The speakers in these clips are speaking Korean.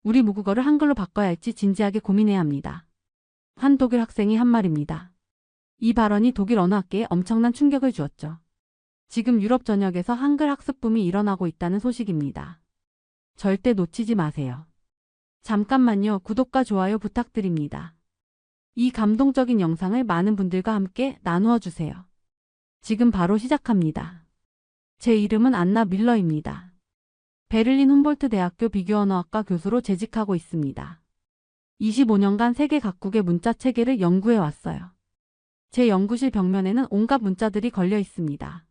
우리 모국어를 한글로 바꿔야 할지 진지하게 고민해야 합니다. 한 독일 학생이 한 말입니다. 이 발언이 독일 언어학계에 엄청난 충격을 주었죠. 지금 유럽 전역에서 한글 학습 붐이 일어나고 있다는 소식입니다. 절대 놓치지 마세요. 잠깐만요. 구독과 좋아요 부탁드립니다. 이 감동적인 영상을 많은 분들과 함께 나누어 주세요. 지금 바로 시작합니다. 제 이름은 안나 밀러입니다. 베를린 훔볼트 대학교 비교언어학과 교수로 재직하고 있습니다. 25년간 세계 각국의 문자 체계를 연구해 왔어요. 제 연구실 벽면에는 온갖 문자들이 걸려 있습니다.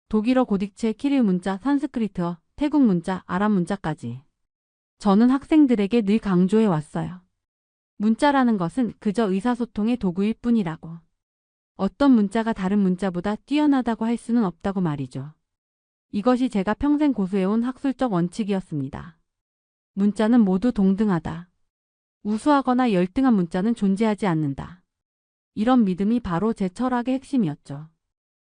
독일어 고딕체, 키릴 문자, 산스크리트어, 태국 문자, 아랍 문자까지. 저는 학생들에게 늘 강조해 왔어요. 문자라는 것은 그저 의사소통의 도구일 뿐이라고. 어떤 문자가 다른 문자보다 뛰어나다고 할 수는 없다고 말이죠. 이것이 제가 평생 고수해온 학술적 원칙이었습니다. 문자는 모두 동등하다. 우수하거나 열등한 문자는 존재하지 않는다. 이런 믿음이 바로 제 철학의 핵심이었죠.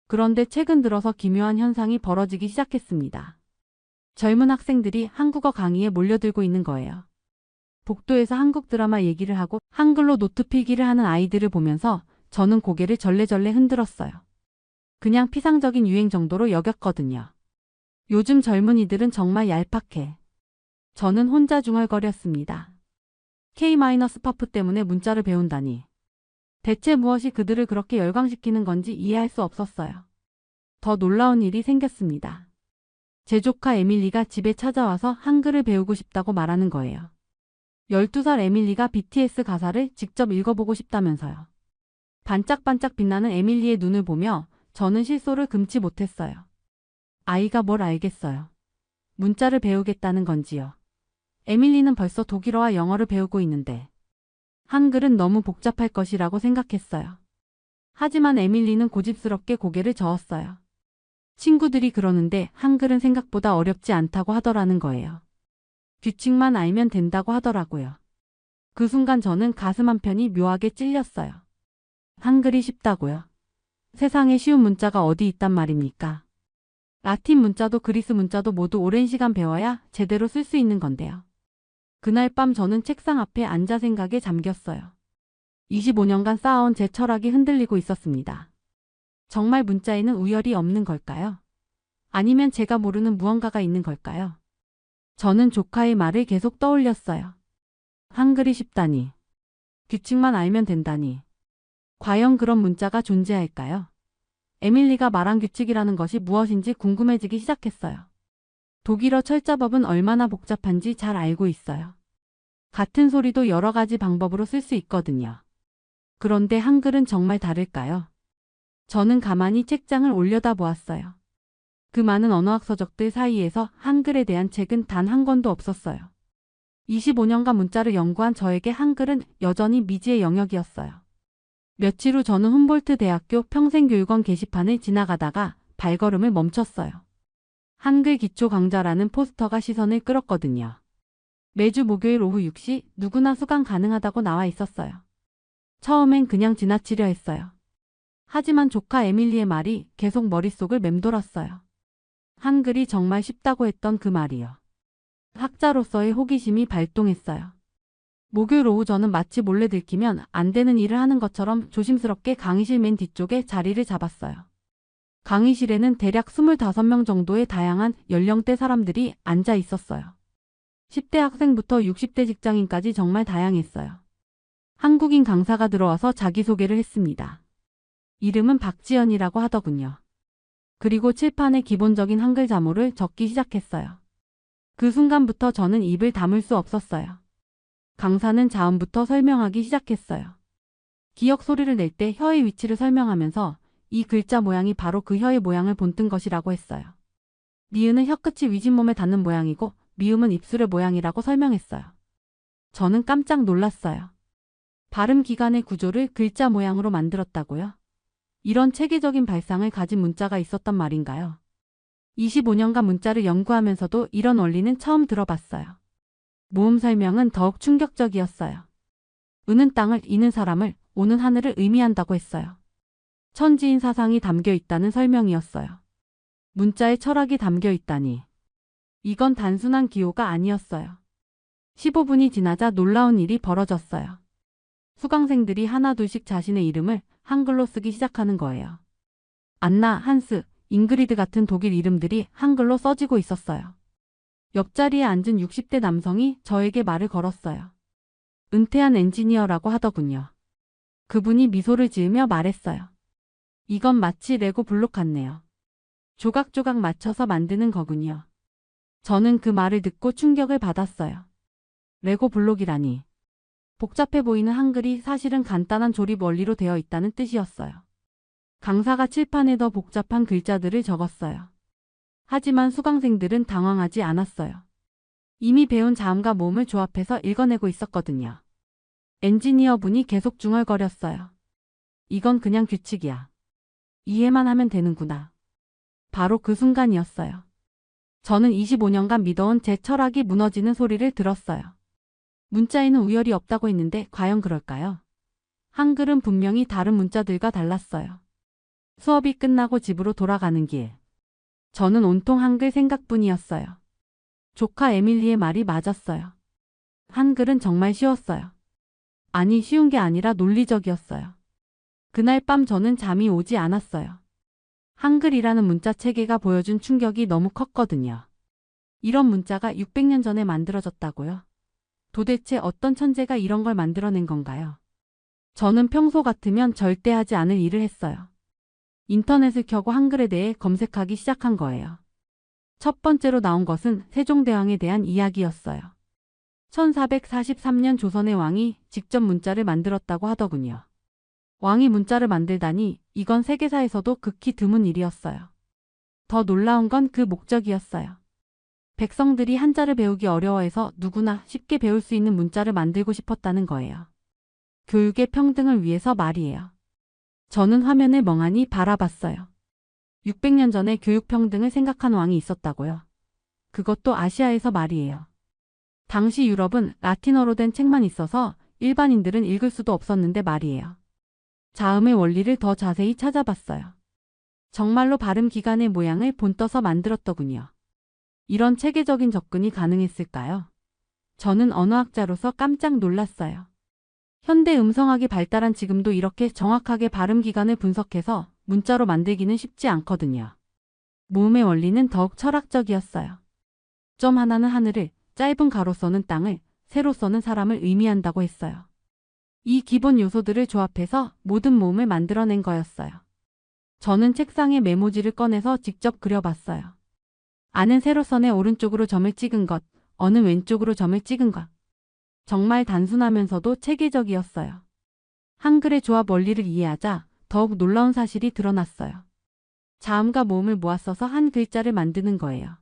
그런데 최근 들어서 기묘한 현상이 벌어지기 시작했습니다. 젊은 학생들이 한국어 강의에 몰려들고 있는 거예요. 복도에서 한국 드라마 얘기를 하고 한글로 노트 필기를 하는 아이들을 보면서 저는 고개를 절레절레 흔들었어요. 그냥 피상적인 유행 정도로 여겼거든요. 요즘 젊은이들은 정말 얄팍해. 저는 혼자 중얼거렸습니다. K-퍼프 때문에 문자를 배운다니. 대체 무엇이 그들을 그렇게 열광시키는 건지 이해할 수 없었어요. 더 놀라운 일이 생겼습니다. 제 조카 에밀리가 집에 찾아와서 한글을 배우고 싶다고 말하는 거예요. 12살 에밀리가 BTS 가사를 직접 읽어보고 싶다면서요. 반짝반짝 빛나는 에밀리의 눈을 보며 저는 실소를 금치 못했어요. 아이가 뭘 알겠어요. 문자를 배우겠다는 건지요. 에밀리는 벌써 독일어와 영어를 배우고 있는데 한글은 너무 복잡할 것이라고 생각했어요. 하지만 에밀리는 고집스럽게 고개를 저었어요. 친구들이 그러는데 한글은 생각보다 어렵지 않다고 하더라는 거예요. 규칙만 알면 된다고 하더라고요. 그 순간 저는 가슴 한편이 묘하게 찔렸어요. 한글이 쉽다고요? 세상에 쉬운 문자가 어디 있단 말입니까? 라틴 문자도 그리스 문자도 모두 오랜 시간 배워야 제대로 쓸 수 있는 건데요. 그날 밤 저는 책상 앞에 앉아 생각에 잠겼어요. 25년간 쌓아온 제 철학이 흔들리고 있었습니다. 정말 문자에는 우열이 없는 걸까요? 아니면 제가 모르는 무언가가 있는 걸까요? 저는 조카의 말을 계속 떠올렸어요. 한글이 쉽다니. 규칙만 알면 된다니. 과연 그런 문자가 존재할까요? 에밀리가 말한 규칙이라는 것이 무엇인지 궁금해지기 시작했어요. 독일어 철자법은 얼마나 복잡한지 잘 알고 있어요. 같은 소리도 여러 가지 방법으로 쓸 수 있거든요. 그런데 한글은 정말 다를까요? 저는 가만히 책장을 올려다보았어요. 그 많은 언어학 서적들 사이에서 한글에 대한 책은 단 한 권도 없었어요. 25년간 문자를 연구한 저에게 한글은 여전히 미지의 영역이었어요. 며칠 후 저는 훔볼트 대학교 평생교육원 게시판을 지나가다가 발걸음을 멈췄어요. 한글 기초 강좌라는 포스터가 시선을 끌었거든요. 매주 목요일 오후 6시 누구나 수강 가능하다고 나와 있었어요. 처음엔 그냥 지나치려 했어요. 하지만 조카 에밀리의 말이 계속 머릿속을 맴돌았어요. 한글이 정말 쉽다고 했던 그 말이요. 학자로서의 호기심이 발동했어요. 목요일 오후 저는 마치 몰래 들키면 안 되는 일을 하는 것처럼 조심스럽게 강의실 맨 뒤쪽에 자리를 잡았어요. 강의실에는 대략 25명 정도의 다양한 연령대 사람들이 앉아 있었어요. 10대 학생부터 60대 직장인까지 정말 다양했어요. 한국인 강사가 들어와서 자기소개를 했습니다. 이름은 박지연이라고 하더군요. 그리고 칠판에 기본적인 한글 자모를 적기 시작했어요. 그 순간부터 저는 입을 다물 수 없었어요. 강사는 자음부터 설명하기 시작했어요. 기역 소리를 낼 때 혀의 위치를 설명하면서 이 글자 모양이 바로 그 혀의 모양을 본뜬 것이라고 했어요. 니은은 혀끝이 위진몸에 닿는 모양이고 미음은 입술의 모양이라고 설명했어요. 저는 깜짝 놀랐어요. 발음 기관의 구조를 글자 모양으로 만들었다고요? 이런 체계적인 발상을 가진 문자가 있었단 말인가요? 25년간 문자를 연구하면서도 이런 원리는 처음 들어봤어요. 모음 설명은 더욱 충격적이었어요. 은은 땅을, 이는 사람을, 오는 하늘을 의미한다고 했어요. 천지인 사상이 담겨 있다는 설명이었어요. 문자에 철학이 담겨 있다니. 이건 단순한 기호가 아니었어요. 15분이 지나자 놀라운 일이 벌어졌어요. 수강생들이 하나둘씩 자신의 이름을 한글로 쓰기 시작하는 거예요. 안나, 한스, 잉그리드 같은 독일 이름들이 한글로 써지고 있었어요. 옆자리에 앉은 60대 남성이 저에게 말을 걸었어요. 은퇴한 엔지니어라고 하더군요. 그분이 미소를 지으며 말했어요. 이건 마치 레고 블록 같네요. 조각조각 맞춰서 만드는 거군요. 저는 그 말을 듣고 충격을 받았어요. 레고 블록이라니. 복잡해 보이는 한글이 사실은 간단한 조립 원리로 되어 있다는 뜻이었어요. 강사가 칠판에 더 복잡한 글자들을 적었어요. 하지만 수강생들은 당황하지 않았어요. 이미 배운 자음과 모음을 조합해서 읽어내고 있었거든요. 엔지니어분이 계속 중얼거렸어요. 이건 그냥 규칙이야. 이해만 하면 되는구나. 바로 그 순간이었어요. 저는 25년간 믿어온 제 철학이 무너지는 소리를 들었어요. 문자에는 우열이 없다고 했는데 과연 그럴까요? 한글은 분명히 다른 문자들과 달랐어요. 수업이 끝나고 집으로 돌아가는 길. 저는 온통 한글 생각뿐이었어요. 조카 에밀리의 말이 맞았어요. 한글은 정말 쉬웠어요. 아니, 쉬운 게 아니라 논리적이었어요. 그날 밤 저는 잠이 오지 않았어요. 한글이라는 문자 체계가 보여준 충격이 너무 컸거든요. 이런 문자가 600년 전에 만들어졌다고요? 도대체 어떤 천재가 이런 걸 만들어낸 건가요? 저는 평소 같으면 절대 하지 않을 일을 했어요. 인터넷을 켜고 한글에 대해 검색하기 시작한 거예요. 첫 번째로 나온 것은 세종대왕에 대한 이야기였어요. 1443년 조선의 왕이 직접 문자를 만들었다고 하더군요. 왕이 문자를 만들다니 이건 세계사에서도 극히 드문 일이었어요. 더 놀라운 건 그 목적이었어요. 백성들이 한자를 배우기 어려워해서 누구나 쉽게 배울 수 있는 문자를 만들고 싶었다는 거예요. 교육의 평등을 위해서 말이에요. 저는 화면을 멍하니 바라봤어요. 600년 전에 교육 평등을 생각한 왕이 있었다고요. 그것도 아시아에서 말이에요. 당시 유럽은 라틴어로 된 책만 있어서 일반인들은 읽을 수도 없었는데 말이에요. 자음의 원리를 더 자세히 찾아봤어요. 정말로 발음 기관의 모양을 본떠서 만들었더군요. 이런 체계적인 접근이 가능했을까요? 저는 언어학자로서 깜짝 놀랐어요. 현대 음성학이 발달한 지금도 이렇게 정확하게 발음 기관을 분석해서 문자로 만들기는 쉽지 않거든요. 모음의 원리는 더욱 철학적이었어요. 점 하나는 하늘을, 짧은 가로서는 땅을, 세로서는 사람을 의미한다고 했어요. 이 기본 요소들을 조합해서 모든 모음을 만들어낸 거였어요. 저는 책상에 메모지를 꺼내서 직접 그려봤어요. 아는 세로선의 오른쪽으로 점을 찍은 것, 어는 왼쪽으로 점을 찍은 것. 정말 단순하면서도 체계적이었어요. 한글의 조합 원리를 이해하자 더욱 놀라운 사실이 드러났어요. 자음과 모음을 모아 써서 한 글자를 만드는 거예요.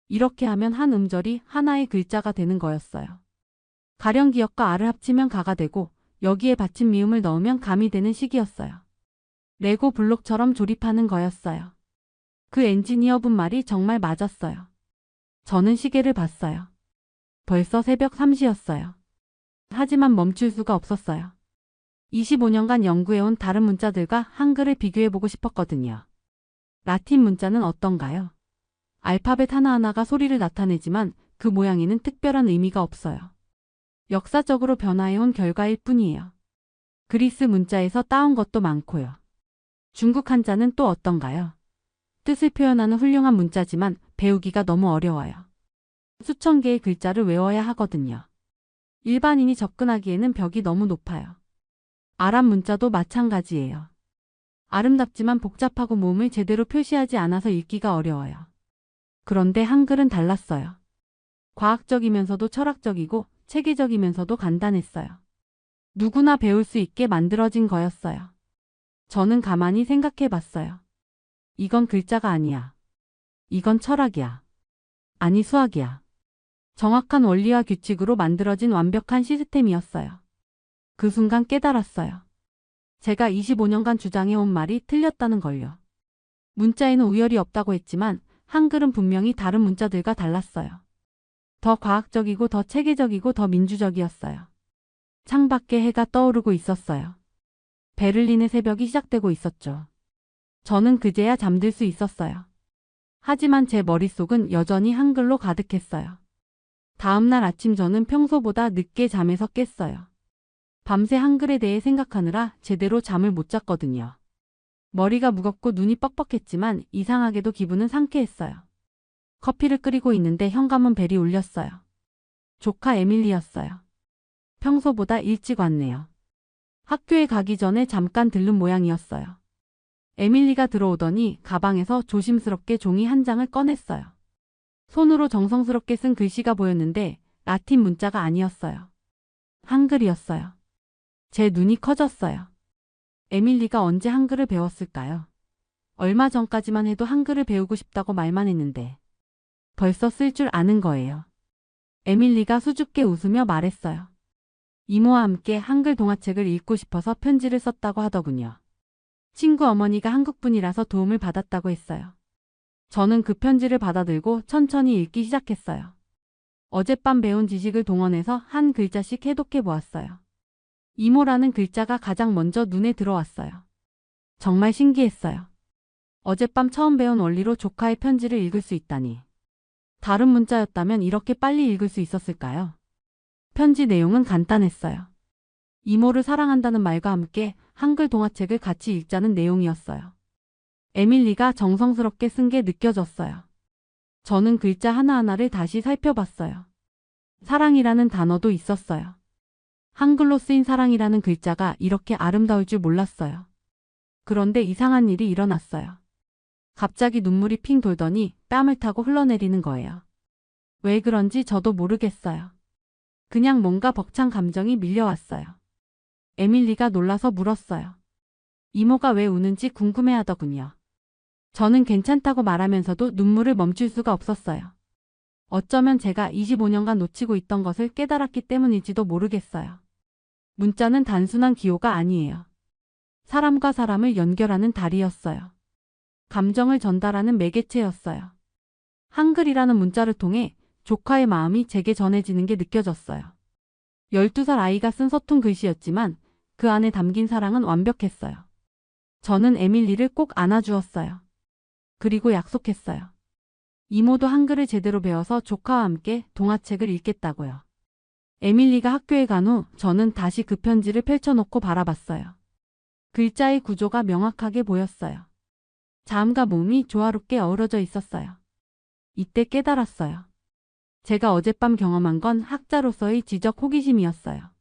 이렇게 하면 한 음절이 하나의 글자가 되는 거였어요. 가령 기역과 아를 합치면 가가 되고 여기에 받침 미음을 넣으면 감이 되는 식이었어요. 레고 블록처럼 조립하는 거였어요. 그 엔지니어분 말이 정말 맞았어요. 저는 시계를 봤어요. 벌써 새벽 3시였어요. 하지만 멈출 수가 없었어요. 25년간 연구해온 다른 문자들과 한글을 비교해보고 싶었거든요. 라틴 문자는 어떤가요? 알파벳 하나하나가 소리를 나타내지만 그 모양에는 특별한 의미가 없어요. 역사적으로 변화해온 결과일 뿐이에요. 그리스 문자에서 따온 것도 많고요. 중국 한자는 또 어떤가요? 뜻을 표현하는 훌륭한 문자지만 배우기가 너무 어려워요. 수천 개의 글자를 외워야 하거든요. 일반인이 접근하기에는 벽이 너무 높아요. 아랍 문자도 마찬가지예요. 아름답지만 복잡하고 모음을 제대로 표시하지 않아서 읽기가 어려워요. 그런데 한글은 달랐어요. 과학적이면서도 철학적이고 체계적이면서도 간단했어요. 누구나 배울 수 있게 만들어진 거였어요. 저는 가만히 생각해 봤어요. 이건 글자가 아니야. 이건 철학이야. 아니, 수학이야. 정확한 원리와 규칙으로 만들어진 완벽한 시스템이었어요. 그 순간 깨달았어요. 제가 25년간 주장해온 말이 틀렸다는 걸요. 문자에는 우열이 없다고 했지만 한글은 분명히 다른 문자들과 달랐어요. 더 과학적이고 더 체계적이고 더 민주적이었어요. 창밖에 해가 떠오르고 있었어요. 베를린의 새벽이 시작되고 있었죠. 저는 그제야 잠들 수 있었어요. 하지만 제 머릿속은 여전히 한글로 가득했어요. 다음날 아침 저는 평소보다 늦게 잠에서 깼어요. 밤새 한글에 대해 생각하느라 제대로 잠을 못 잤거든요. 머리가 무겁고 눈이 뻑뻑했지만 이상하게도 기분은 상쾌했어요. 커피를 끓이고 있는데 현관문 벨이 울렸어요. 조카 에밀리였어요. 평소보다 일찍 왔네요. 학교에 가기 전에 잠깐 들른 모양이었어요. 에밀리가 들어오더니 가방에서 조심스럽게 종이 한 장을 꺼냈어요. 손으로 정성스럽게 쓴 글씨가 보였는데 라틴 문자가 아니었어요. 한글이었어요. 제 눈이 커졌어요. 에밀리가 언제 한글을 배웠을까요? 얼마 전까지만 해도 한글을 배우고 싶다고 말만 했는데 벌써 쓸 줄 아는 거예요. 에밀리가 수줍게 웃으며 말했어요. 이모와 함께 한글 동화책을 읽고 싶어서 편지를 썼다고 하더군요. 친구 어머니가 한국분이라서 도움을 받았다고 했어요. 저는 그 편지를 받아들고 천천히 읽기 시작했어요. 어젯밤 배운 지식을 동원해서 한 글자씩 해독해 보았어요. 이모라는 글자가 가장 먼저 눈에 들어왔어요. 정말 신기했어요. 어젯밤 처음 배운 원리로 조카의 편지를 읽을 수 있다니. 다른 문자였다면 이렇게 빨리 읽을 수 있었을까요? 편지 내용은 간단했어요. 이모를 사랑한다는 말과 함께 한글 동화책을 같이 읽자는 내용이었어요. 에밀리가 정성스럽게 쓴 게 느껴졌어요. 저는 글자 하나하나를 다시 살펴봤어요. 사랑이라는 단어도 있었어요. 한글로 쓰인 사랑이라는 글자가 이렇게 아름다울 줄 몰랐어요. 그런데 이상한 일이 일어났어요. 갑자기 눈물이 핑 돌더니 뺨을 타고 흘러내리는 거예요. 왜 그런지 저도 모르겠어요. 그냥 뭔가 벅찬 감정이 밀려왔어요. 에밀리가 놀라서 물었어요. 이모가 왜 우는지 궁금해하더군요. 저는 괜찮다고 말하면서도 눈물을 멈출 수가 없었어요. 어쩌면 제가 25년간 놓치고 있던 것을 깨달았기 때문일지도 모르겠어요. 문자는 단순한 기호가 아니에요. 사람과 사람을 연결하는 다리였어요. 감정을 전달하는 매개체였어요. 한글이라는 문자를 통해 조카의 마음이 제게 전해지는 게 느껴졌어요. 12살 아이가 쓴 서툰 글씨였지만 그 안에 담긴 사랑은 완벽했어요. 저는 에밀리를 꼭 안아주었어요. 그리고 약속했어요. 이모도 한글을 제대로 배워서 조카와 함께 동화책을 읽겠다고요. 에밀리가 학교에 간 후 저는 다시 그 편지를 펼쳐놓고 바라봤어요. 글자의 구조가 명확하게 보였어요. 자음과 모음이 조화롭게 어우러져 있었어요. 이때 깨달았어요. 제가 어젯밤 경험한 건 학자로서의 지적 호기심이었어요.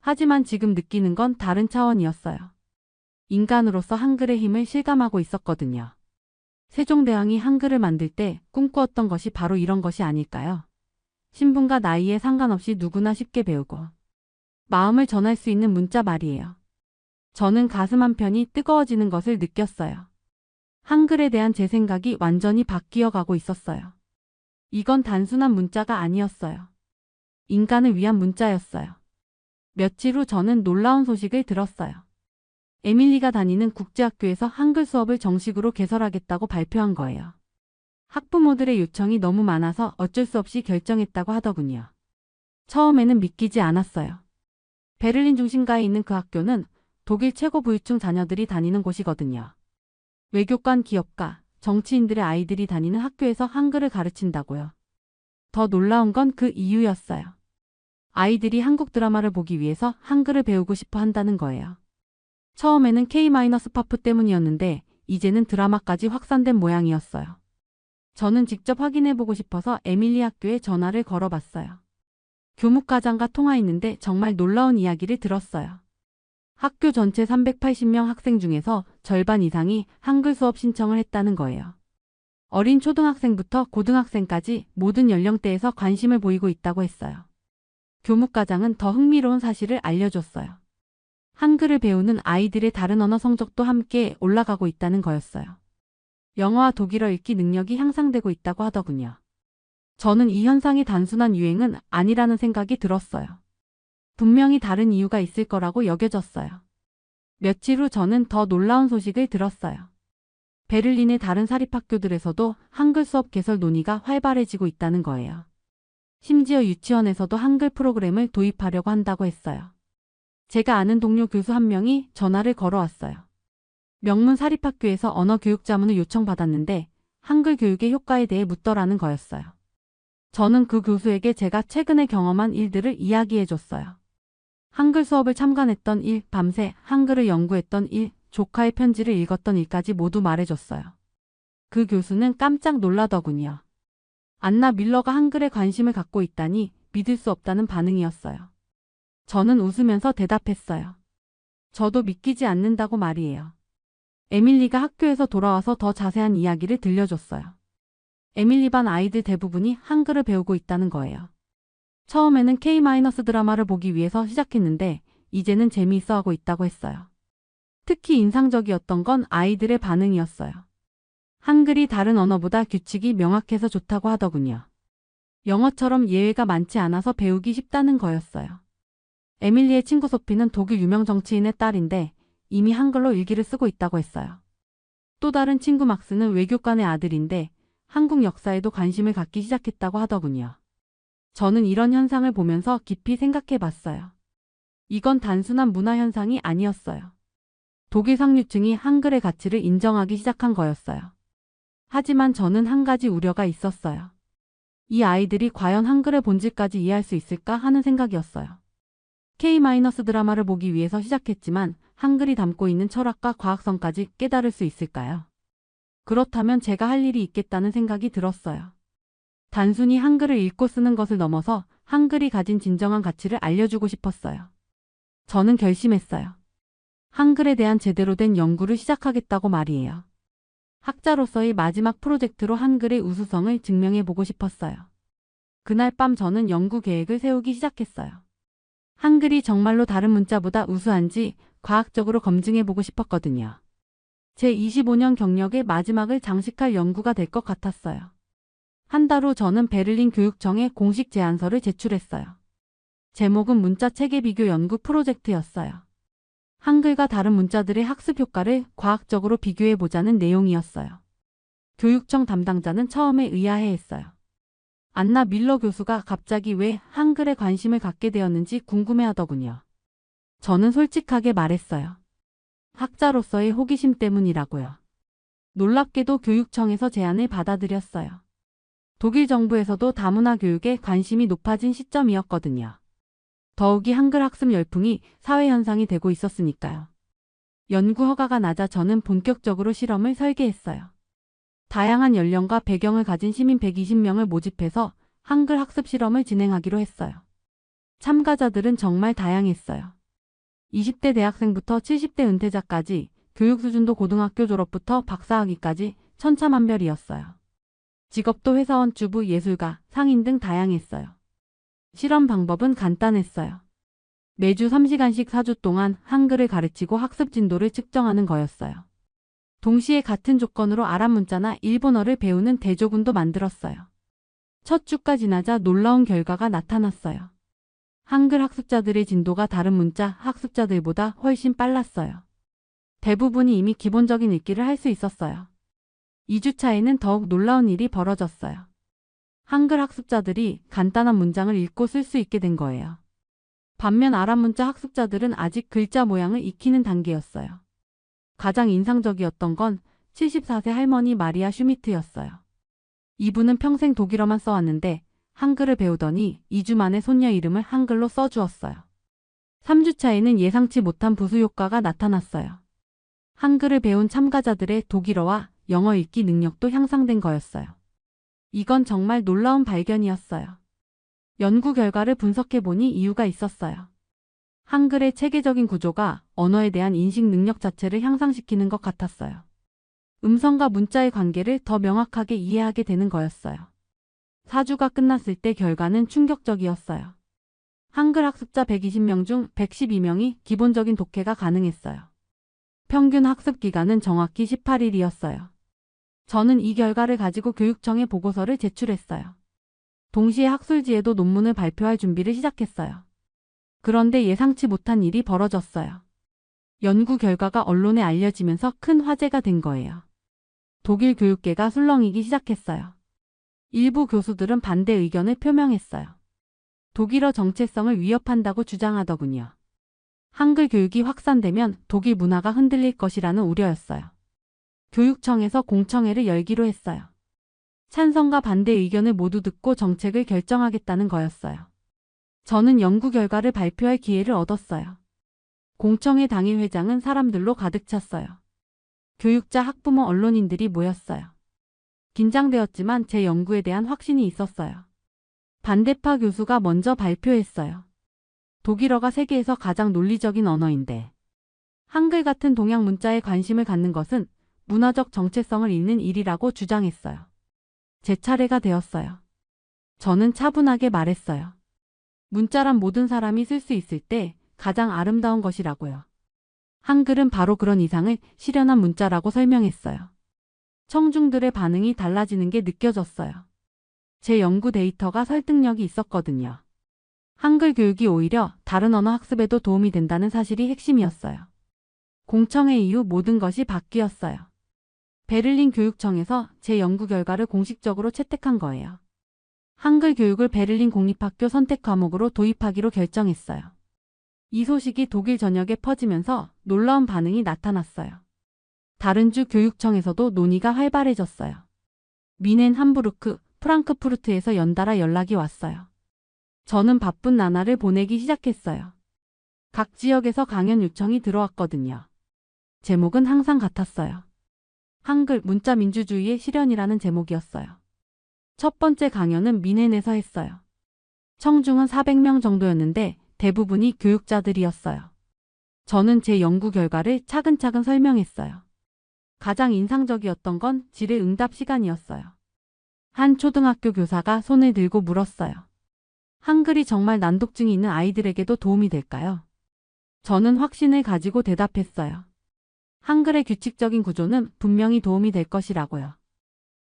하지만 지금 느끼는 건 다른 차원이었어요. 인간으로서 한글의 힘을 실감하고 있었거든요. 세종대왕이 한글을 만들 때 꿈꾸었던 것이 바로 이런 것이 아닐까요? 신분과 나이에 상관없이 누구나 쉽게 배우고 마음을 전할 수 있는 문자 말이에요. 저는 가슴 한편이 뜨거워지는 것을 느꼈어요. 한글에 대한 제 생각이 완전히 바뀌어 가고 있었어요. 이건 단순한 문자가 아니었어요. 인간을 위한 문자였어요. 며칠 후 저는 놀라운 소식을 들었어요. 에밀리가 다니는 국제학교에서 한글 수업을 정식으로 개설하겠다고 발표한 거예요. 학부모들의 요청이 너무 많아서 어쩔 수 없이 결정했다고 하더군요. 처음에는 믿기지 않았어요. 베를린 중심가에 있는 그 학교는 독일 최고 부유층 자녀들이 다니는 곳이거든요. 외교관 기업가, 정치인들의 아이들이 다니는 학교에서 한글을 가르친다고요. 더 놀라운 건 그 이유였어요. 아이들이 한국 드라마를 보기 위해서 한글을 배우고 싶어 한다는 거예요. 처음에는 K-파프 때문이었는데 이제는 드라마까지 확산된 모양이었어요. 저는 직접 확인해보고 싶어서 에밀리 학교에 전화를 걸어봤어요. 교무과장과 통화했는데 정말 놀라운 이야기를 들었어요. 학교 전체 380명 학생 중에서 절반 이상이 한글 수업 신청을 했다는 거예요. 어린 초등학생부터 고등학생까지 모든 연령대에서 관심을 보이고 있다고 했어요. 교무과장은 더 흥미로운 사실을 알려줬어요. 한글을 배우는 아이들의 다른 언어 성적도 함께 올라가고 있다는 거였어요. 영어와 독일어 읽기 능력이 향상되고 있다고 하더군요. 저는 이 현상이 단순한 유행은 아니라는 생각이 들었어요. 분명히 다른 이유가 있을 거라고 여겨졌어요. 며칠 후 저는 더 놀라운 소식을 들었어요. 베를린의 다른 사립학교들에서도 한글 수업 개설 논의가 활발해지고 있다는 거예요. 심지어 유치원에서도 한글 프로그램을 도입하려고 한다고 했어요. 제가 아는 동료 교수 한 명이 전화를 걸어왔어요. 명문 사립학교에서 언어 교육 자문을 요청받았는데 한글 교육의 효과에 대해 묻더라는 거였어요. 저는 그 교수에게 제가 최근에 경험한 일들을 이야기해 줬어요. 한글 수업을 참관했던 일, 밤새 한글을 연구했던 일, 조카의 편지를 읽었던 일까지 모두 말해줬어요. 그 교수는 깜짝 놀라더군요. 안나 밀러가 한글에 관심을 갖고 있다니 믿을 수 없다는 반응이었어요. 저는 웃으면서 대답했어요. 저도 믿기지 않는다고 말이에요. 에밀리가 학교에서 돌아와서 더 자세한 이야기를 들려줬어요. 에밀리 반 아이들 대부분이 한글을 배우고 있다는 거예요. 처음에는 K- 드라마를 보기 위해서 시작했는데 이제는 재미있어 하고 있다고 했어요. 특히 인상적이었던 건 아이들의 반응이었어요. 한글이 다른 언어보다 규칙이 명확해서 좋다고 하더군요. 영어처럼 예외가 많지 않아서 배우기 쉽다는 거였어요. 에밀리의 친구 소피는 독일 유명 정치인의 딸인데 이미 한글로 일기를 쓰고 있다고 했어요. 또 다른 친구 막스는 외교관의 아들인데 한국 역사에도 관심을 갖기 시작했다고 하더군요. 저는 이런 현상을 보면서 깊이 생각해 봤어요. 이건 단순한 문화 현상이 아니었어요. 독일 상류층이 한글의 가치를 인정하기 시작한 거였어요. 하지만 저는 한 가지 우려가 있었어요. 이 아이들이 과연 한글의 본질까지 이해할 수 있을까 하는 생각이었어요. K- 드라마를 보기 위해서 시작했지만 한글이 담고 있는 철학과 과학성까지 깨달을 수 있을까요? 그렇다면 제가 할 일이 있겠다는 생각이 들었어요. 단순히 한글을 읽고 쓰는 것을 넘어서 한글이 가진 진정한 가치를 알려주고 싶었어요. 저는 결심했어요. 한글에 대한 제대로 된 연구를 시작하겠다고 말이에요. 학자로서의 마지막 프로젝트로 한글의 우수성을 증명해 보고 싶었어요. 그날 밤 저는 연구 계획을 세우기 시작했어요. 한글이 정말로 다른 문자보다 우수한지 과학적으로 검증해 보고 싶었거든요. 제 25년 경력의 마지막을 장식할 연구가 될 것 같았어요. 한 달 후 저는 베를린 교육청에 공식 제안서를 제출했어요. 제목은 문자 체계 비교 연구 프로젝트였어요. 한글과 다른 문자들의 학습 효과를 과학적으로 비교해 보자는 내용이었어요. 교육청 담당자는 처음에 의아해했어요. 안나 밀러 교수가 갑자기 왜 한글에 관심을 갖게 되었는지 궁금해하더군요. 저는 솔직하게 말했어요. 학자로서의 호기심 때문이라고요. 놀랍게도 교육청에서 제안을 받아들였어요. 독일 정부에서도 다문화 교육에 관심이 높아진 시점이었거든요. 더욱이 한글 학습 열풍이 사회 현상이 되고 있었으니까요. 연구 허가가 나자 저는 본격적으로 실험을 설계했어요. 다양한 연령과 배경을 가진 시민 120명을 모집해서 한글 학습 실험을 진행하기로 했어요. 참가자들은 정말 다양했어요. 20대 대학생부터 70대 은퇴자까지, 교육 수준도 고등학교 졸업부터 박사학위까지 천차만별이었어요. 직업도 회사원, 주부, 예술가, 상인 등 다양했어요. 실험 방법은 간단했어요. 매주 3시간씩 4주 동안 한글을 가르치고 학습 진도를 측정하는 거였어요. 동시에 같은 조건으로 아랍 문자나 일본어를 배우는 대조군도 만들었어요. 첫 주가 지나자 놀라운 결과가 나타났어요. 한글 학습자들의 진도가 다른 문자 학습자들보다 훨씬 빨랐어요. 대부분이 이미 기본적인 읽기를 할 수 있었어요. 2주 차에는 더욱 놀라운 일이 벌어졌어요. 한글 학습자들이 간단한 문장을 읽고 쓸 수 있게 된 거예요. 반면 아랍 문자 학습자들은 아직 글자 모양을 익히는 단계였어요. 가장 인상적이었던 건 74세 할머니 마리아 슈미트였어요. 이분은 평생 독일어만 써왔는데 한글을 배우더니 2주 만에 손녀 이름을 한글로 써주었어요. 3주 차에는 예상치 못한 부수 효과가 나타났어요. 한글을 배운 참가자들의 독일어와 영어 읽기 능력도 향상된 거였어요. 이건 정말 놀라운 발견이었어요. 연구 결과를 분석해보니 이유가 있었어요. 한글의 체계적인 구조가 언어에 대한 인식 능력 자체를 향상시키는 것 같았어요. 음성과 문자의 관계를 더 명확하게 이해하게 되는 거였어요. 4주가 끝났을 때 결과는 충격적이었어요. 한글 학습자 120명 중 112명이 기본적인 독해가 가능했어요. 평균 학습 기간은 정확히 18일이었어요. 저는 이 결과를 가지고 교육청에 보고서를 제출했어요. 동시에 학술지에도 논문을 발표할 준비를 시작했어요. 그런데 예상치 못한 일이 벌어졌어요. 연구 결과가 언론에 알려지면서 큰 화제가 된 거예요. 독일 교육계가 술렁이기 시작했어요. 일부 교수들은 반대 의견을 표명했어요. 독일어 정체성을 위협한다고 주장하더군요. 한글 교육이 확산되면 독일 문화가 흔들릴 것이라는 우려였어요. 교육청에서 공청회를 열기로 했어요. 찬성과 반대 의견을 모두 듣고 정책을 결정하겠다는 거였어요. 저는 연구 결과를 발표할 기회를 얻었어요. 공청회 당일 회장은 사람들로 가득 찼어요. 교육자, 학부모, 언론인들이 모였어요. 긴장되었지만 제 연구에 대한 확신이 있었어요. 반대파 교수가 먼저 발표했어요. 독일어가 세계에서 가장 논리적인 언어인데 한글 같은 동양 문자에 관심을 갖는 것은 문화적 정체성을 잃는 일이라고 주장했어요. 제 차례가 되었어요. 저는 차분하게 말했어요. 문자란 모든 사람이 쓸 수 있을 때 가장 아름다운 것이라고요. 한글은 바로 그런 이상을 실현한 문자라고 설명했어요. 청중들의 반응이 달라지는 게 느껴졌어요. 제 연구 데이터가 설득력이 있었거든요. 한글 교육이 오히려 다른 언어 학습에도 도움이 된다는 사실이 핵심이었어요. 공청회 이후 모든 것이 바뀌었어요. 베를린 교육청에서 제 연구 결과를 공식적으로 채택한 거예요. 한글 교육을 베를린 공립학교 선택 과목으로 도입하기로 결정했어요. 이 소식이 독일 전역에 퍼지면서 놀라운 반응이 나타났어요. 다른 주 교육청에서도 논의가 활발해졌어요. 미넨, 함부르크, 프랑크푸르트에서 연달아 연락이 왔어요. 저는 바쁜 나날을 보내기 시작했어요. 각 지역에서 강연 요청이 들어왔거든요. 제목은 항상 같았어요. 한글 문자 민주주의의 실현이라는 제목이었어요. 첫 번째 강연은 미넨에서 했어요. 청중은 400명 정도였는데 대부분이 교육자들이었어요. 저는 제 연구 결과를 차근차근 설명했어요. 가장 인상적이었던 건 질의 응답 시간이었어요. 한 초등학교 교사가 손을 들고 물었어요. 한글이 정말 난독증이 있는 아이들에게도 도움이 될까요? 저는 확신을 가지고 대답했어요. 한글의 규칙적인 구조는 분명히 도움이 될 것이라고요.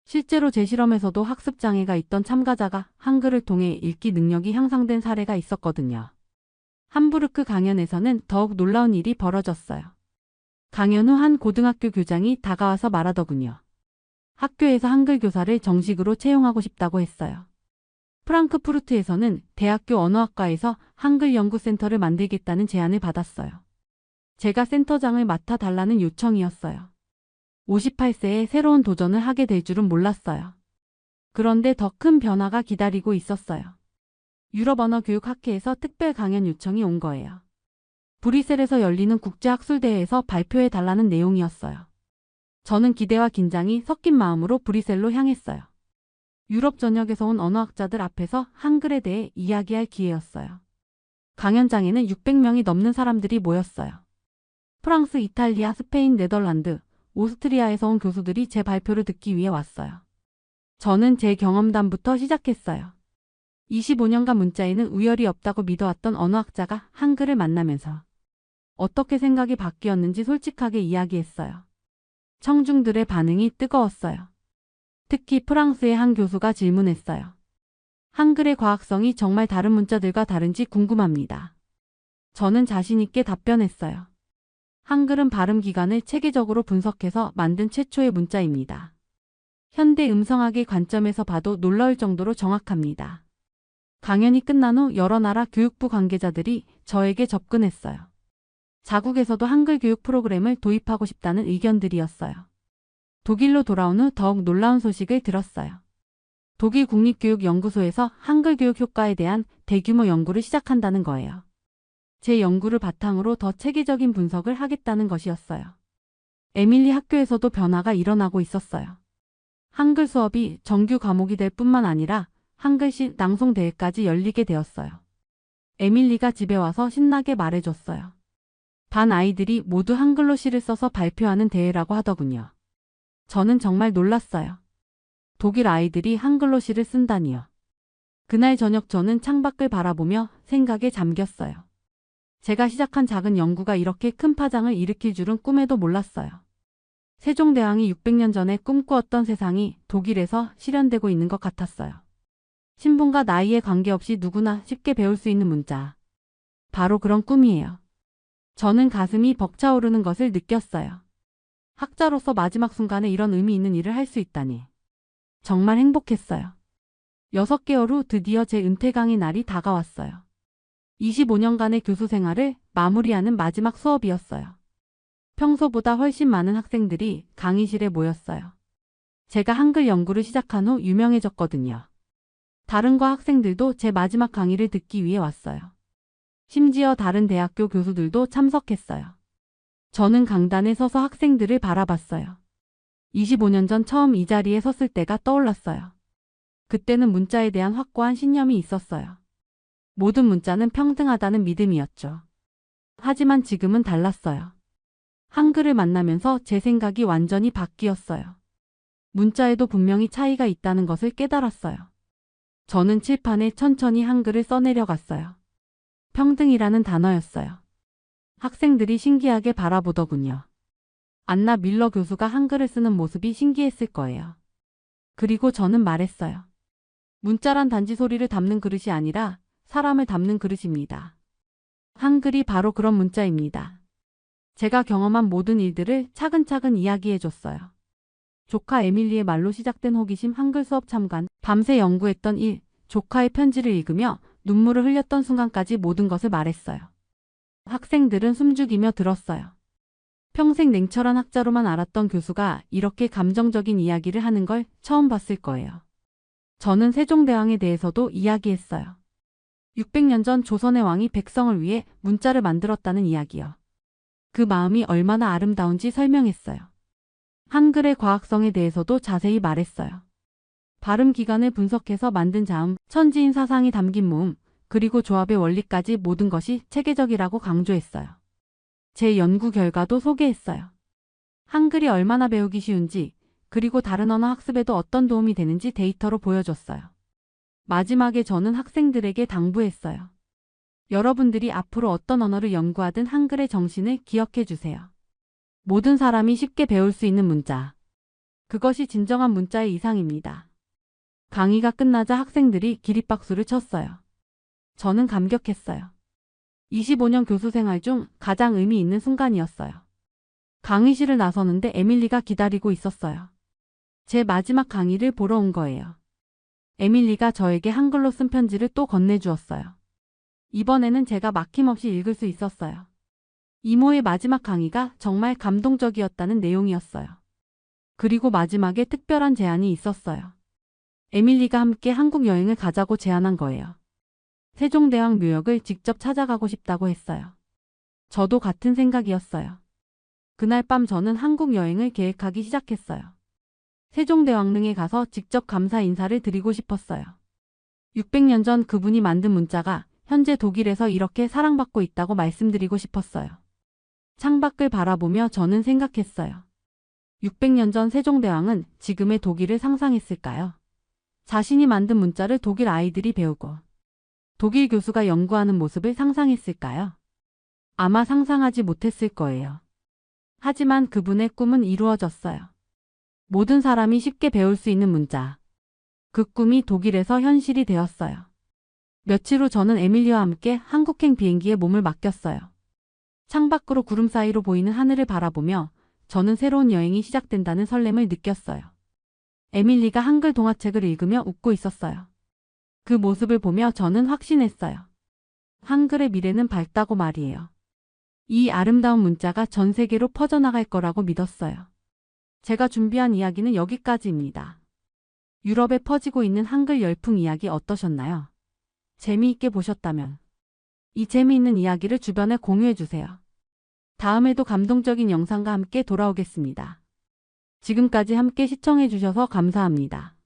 실제로 제 실험에서도 학습장애가 있던 참가자가 한글을 통해 읽기 능력이 향상된 사례가 있었거든요. 함부르크 강연에서는 더욱 놀라운 일이 벌어졌어요. 강연 후 한 고등학교 교장이 다가와서 말하더군요. 학교에서 한글 교사를 정식으로 채용하고 싶다고 했어요. 프랑크푸르트에서는 대학교 언어학과에서 한글 연구센터를 만들겠다는 제안을 받았어요. 제가 센터장을 맡아달라는 요청이었어요. 58세에 새로운 도전을 하게 될 줄은 몰랐어요. 그런데 더 큰 변화가 기다리고 있었어요. 유럽언어교육학회에서 특별 강연 요청이 온 거예요. 브뤼셀에서 열리는 국제학술대회에서 발표해달라는 내용이었어요. 저는 기대와 긴장이 섞인 마음으로 브뤼셀로 향했어요. 유럽 전역에서 온 언어학자들 앞에서 한글에 대해 이야기할 기회였어요. 강연장에는 600명이 넘는 사람들이 모였어요. 프랑스, 이탈리아, 스페인, 네덜란드, 오스트리아에서 온 교수들이 제 발표를 듣기 위해 왔어요. 저는 제 경험담부터 시작했어요. 25년간 문자에는 우열이 없다고 믿어왔던 언어학자가 한글을 만나면서 어떻게 생각이 바뀌었는지 솔직하게 이야기했어요. 청중들의 반응이 뜨거웠어요. 특히 프랑스의 한 교수가 질문했어요. 한글의 과학성이 정말 다른 문자들과 다른지 궁금합니다. 저는 자신 있게 답변했어요. 한글은 발음 기관을 체계적으로 분석해서 만든 최초의 문자입니다. 현대 음성학의 관점에서 봐도 놀라울 정도로 정확합니다. 강연이 끝난 후 여러 나라 교육부 관계자들이 저에게 접근했어요. 자국에서도 한글 교육 프로그램을 도입하고 싶다는 의견들이었어요. 독일로 돌아온 후 더욱 놀라운 소식을 들었어요. 독일 국립교육연구소에서 한글 교육 효과에 대한 대규모 연구를 시작한다는 거예요. 제 연구를 바탕으로 더 체계적인 분석을 하겠다는 것이었어요. 에밀리 학교에서도 변화가 일어나고 있었어요. 한글 수업이 정규 과목이 될 뿐만 아니라 한글시 낭송 대회까지 열리게 되었어요. 에밀리가 집에 와서 신나게 말해줬어요. 반 아이들이 모두 한글로 시를 써서 발표하는 대회라고 하더군요. 저는 정말 놀랐어요. 독일 아이들이 한글로 시를 쓴다니요. 그날 저녁 저는 창밖을 바라보며 생각에 잠겼어요. 제가 시작한 작은 연구가 이렇게 큰 파장을 일으킬 줄은 꿈에도 몰랐어요. 세종대왕이 600년 전에 꿈꾸었던 세상이 독일에서 실현되고 있는 것 같았어요. 신분과 나이에 관계없이 누구나 쉽게 배울 수 있는 문자. 바로 그런 꿈이에요. 저는 가슴이 벅차오르는 것을 느꼈어요. 학자로서 마지막 순간에 이런 의미 있는 일을 할 수 있다니. 정말 행복했어요. 6개월 후 드디어 제 은퇴강의 날이 다가왔어요. 25년간의 교수 생활을 마무리하는 마지막 수업이었어요. 평소보다 훨씬 많은 학생들이 강의실에 모였어요. 제가 한글 연구를 시작한 후 유명해졌거든요. 다른 과 학생들도 제 마지막 강의를 듣기 위해 왔어요. 심지어 다른 대학교 교수들도 참석했어요. 저는 강단에 서서 학생들을 바라봤어요. 25년 전 처음 이 자리에 섰을 때가 떠올랐어요. 그때는 문자에 대한 확고한 신념이 있었어요. 모든 문자는 평등하다는 믿음이었죠. 하지만 지금은 달랐어요. 한글을 만나면서 제 생각이 완전히 바뀌었어요. 문자에도 분명히 차이가 있다는 것을 깨달았어요. 저는 칠판에 천천히 한글을 써내려갔어요. 평등이라는 단어였어요. 학생들이 신기하게 바라보더군요. 안나 밀러 교수가 한글을 쓰는 모습이 신기했을 거예요. 그리고 저는 말했어요. 문자란 단지 소리를 담는 그릇이 아니라 사람을 담는 그릇입니다. 한글이 바로 그런 문자입니다. 제가 경험한 모든 일들을 차근차근 이야기해줬어요. 조카 에밀리의 말로 시작된 호기심 한글 수업 참관, 밤새 연구했던 일, 조카의 편지를 읽으며 눈물을 흘렸던 순간까지 모든 것을 말했어요. 학생들은 숨죽이며 들었어요. 평생 냉철한 학자로만 알았던 교수가 이렇게 감정적인 이야기를 하는 걸 처음 봤을 거예요. 저는 세종대왕에 대해서도 이야기했어요. 600년 전 조선의 왕이 백성을 위해 문자를 만들었다는 이야기요. 그 마음이 얼마나 아름다운지 설명했어요. 한글의 과학성에 대해서도 자세히 말했어요. 발음 기관을 분석해서 만든 자음, 천지인 사상이 담긴 모음, 그리고 조합의 원리까지 모든 것이 체계적이라고 강조했어요. 제 연구 결과도 소개했어요. 한글이 얼마나 배우기 쉬운지, 그리고 다른 언어 학습에도 어떤 도움이 되는지 데이터로 보여줬어요. 마지막에 저는 학생들에게 당부했어요. 여러분들이 앞으로 어떤 언어를 연구하든 한글의 정신을 기억해 주세요. 모든 사람이 쉽게 배울 수 있는 문자. 그것이 진정한 문자의 이상입니다. 강의가 끝나자 학생들이 기립박수를 쳤어요. 저는 감격했어요. 25년 교수 생활 중 가장 의미 있는 순간이었어요. 강의실을 나서는데 에밀리가 기다리고 있었어요. 제 마지막 강의를 보러 온 거예요. 에밀리가 저에게 한글로 쓴 편지를 또 건네주었어요. 이번에는 제가 막힘없이 읽을 수 있었어요. 이모의 마지막 강의가 정말 감동적이었다는 내용이었어요. 그리고 마지막에 특별한 제안이 있었어요. 에밀리가 함께 한국 여행을 가자고 제안한 거예요. 세종대왕 묘역을 직접 찾아가고 싶다고 했어요. 저도 같은 생각이었어요. 그날 밤 저는 한국 여행을 계획하기 시작했어요. 세종대왕릉에 가서 직접 감사 인사를 드리고 싶었어요. 600년 전 그분이 만든 문자가 현재 독일에서 이렇게 사랑받고 있다고 말씀드리고 싶었어요. 창밖을 바라보며 저는 생각했어요. 600년 전 세종대왕은 지금의 독일을 상상했을까요? 자신이 만든 문자를 독일 아이들이 배우고 독일 교수가 연구하는 모습을 상상했을까요? 아마 상상하지 못했을 거예요. 하지만 그분의 꿈은 이루어졌어요. 모든 사람이 쉽게 배울 수 있는 문자. 그 꿈이 독일에서 현실이 되었어요. 며칠 후 저는 에밀리와 함께 한국행 비행기에 몸을 맡겼어요. 창밖으로 구름 사이로 보이는 하늘을 바라보며 저는 새로운 여행이 시작된다는 설렘을 느꼈어요. 에밀리가 한글 동화책을 읽으며 웃고 있었어요. 그 모습을 보며 저는 확신했어요. 한글의 미래는 밝다고 말이에요. 이 아름다운 문자가 전 세계로 퍼져나갈 거라고 믿었어요. 제가 준비한 이야기는 여기까지입니다. 유럽에 퍼지고 있는 한글 열풍 이야기 어떠셨나요? 재미있게 보셨다면 이 재미있는 이야기를 주변에 공유해주세요. 다음에도 감동적인 영상과 함께 돌아오겠습니다. 지금까지 함께 시청해주셔서 감사합니다.